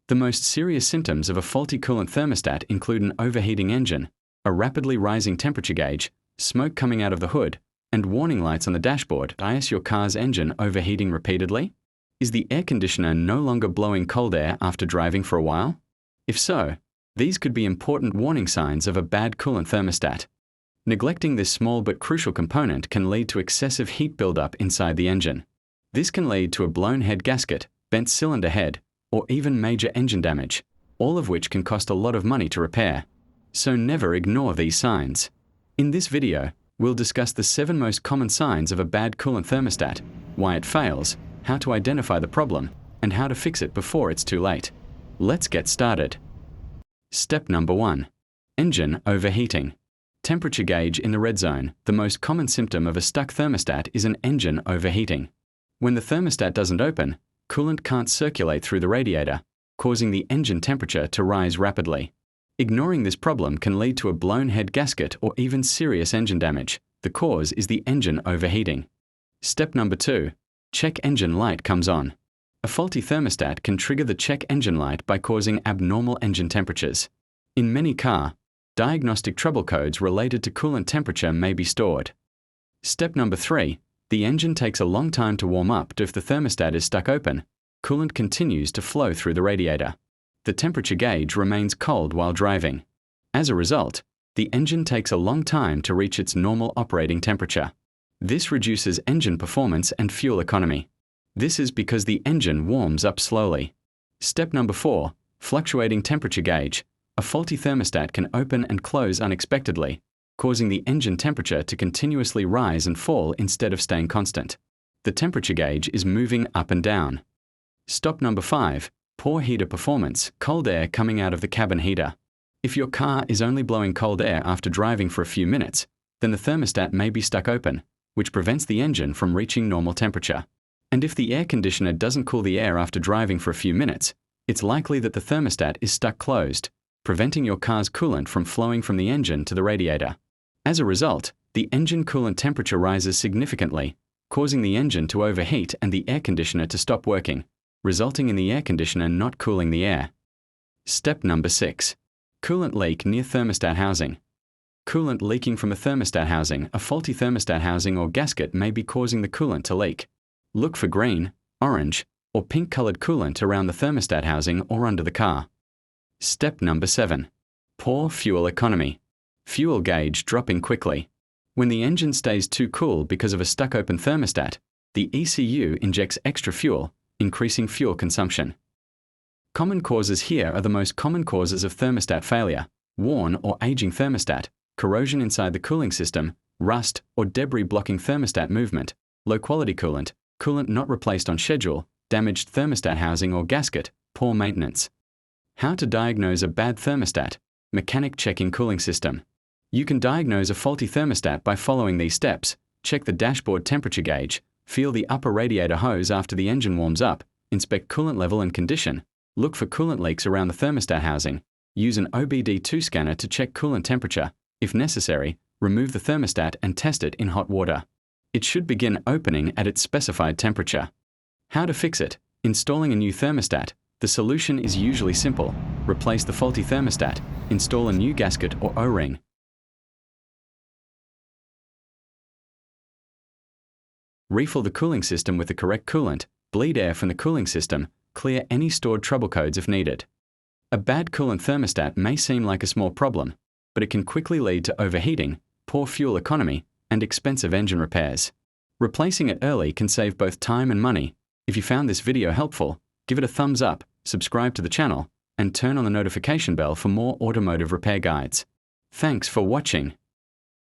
The most serious symptoms of a faulty coolant thermostat include an overheating engine, a rapidly rising temperature gauge, smoke coming out of the hood, and warning lights on the dashboard. Is your car's engine overheating repeatedly? Is the air conditioner no longer blowing cold air after driving for a while? If so, these could be important warning signs of a bad coolant thermostat. Neglecting this small but crucial component can lead to excessive heat buildup inside the engine. This can lead to a blown head gasket, bent cylinder head, or even major engine damage, all of which can cost a lot of money to repair. So never ignore these signs. In this video, we'll discuss the 7 most common signs of a bad coolant thermostat, why it fails, how to identify the problem, and how to fix it before it's too late. Let's get started. Step number 1. Engine overheating. Temperature gauge in the red zone. The most common symptom of a stuck thermostat is an engine overheating. When the thermostat doesn't open, coolant can't circulate through the radiator, causing the engine temperature to rise rapidly. Ignoring this problem can lead to a blown head gasket or even serious engine damage. The cause is the engine overheating. Step number 2. Check engine light comes on. A faulty thermostat can trigger the check engine light by causing abnormal engine temperatures. In many car, diagnostic trouble codes related to coolant temperature may be stored. Step number 3. The engine takes a long time to warm up. If the thermostat is stuck open, coolant continues to flow through the radiator. The temperature gauge remains cold while driving. As a result, the engine takes a long time to reach its normal operating temperature. This reduces engine performance and fuel economy. This is because the engine warms up slowly. Step number 4. Fluctuating temperature gauge. A faulty thermostat can open and close unexpectedly, causing the engine temperature to continuously rise and fall instead of staying constant. The temperature gauge is moving up and down. Step number 5. Poor heater performance. Cold air coming out of the cabin heater. If your car is only blowing cold air after driving for a few minutes, then the thermostat may be stuck open, which prevents the engine from reaching normal temperature. And if the air conditioner doesn't cool the air after driving for a few minutes, it's likely that the thermostat is stuck closed, preventing your car's coolant from flowing from the engine to the radiator. As a result, the engine coolant temperature rises significantly, causing the engine to overheat and the air conditioner to stop working, resulting in the air conditioner not cooling the air. Step number 6. Coolant leak near thermostat housing. Coolant leaking from a thermostat housing. A faulty thermostat housing or gasket may be causing the coolant to leak. Look for green, orange, or pink-colored coolant around the thermostat housing or under the car. Step number 7. Poor fuel economy. Fuel gauge dropping quickly. When the engine stays too cool because of a stuck-open thermostat, the ECU injects extra fuel, increasing fuel consumption. Common causes here are the most common causes of thermostat failure: worn or aging thermostat, corrosion inside the cooling system, rust or debris blocking thermostat movement, low-quality coolant, coolant not replaced on schedule, damaged thermostat housing or gasket, poor maintenance. How to diagnose a bad thermostat. Mechanic checking cooling system. You can diagnose a faulty thermostat by following these steps. Check the dashboard temperature gauge, feel the upper radiator hose after the engine warms up, inspect coolant level and condition, look for coolant leaks around the thermostat housing, use an OBD2 scanner to check coolant temperature. If necessary, remove the thermostat and test it in hot water. It should begin opening at its specified temperature. How to fix it. Installing a new thermostat. The solution is usually simple. Replace the faulty thermostat, install a new gasket or O-ring. Refill the cooling system with the correct coolant, bleed air from the cooling system, clear any stored trouble codes if needed. A bad coolant thermostat may seem like a small problem, but it can quickly lead to overheating, poor fuel economy, and expensive engine repairs. Replacing it early can save both time and money. If you found this video helpful, give it a thumbs up, subscribe to the channel, and turn on the notification bell for more automotive repair guides. Thanks for watching.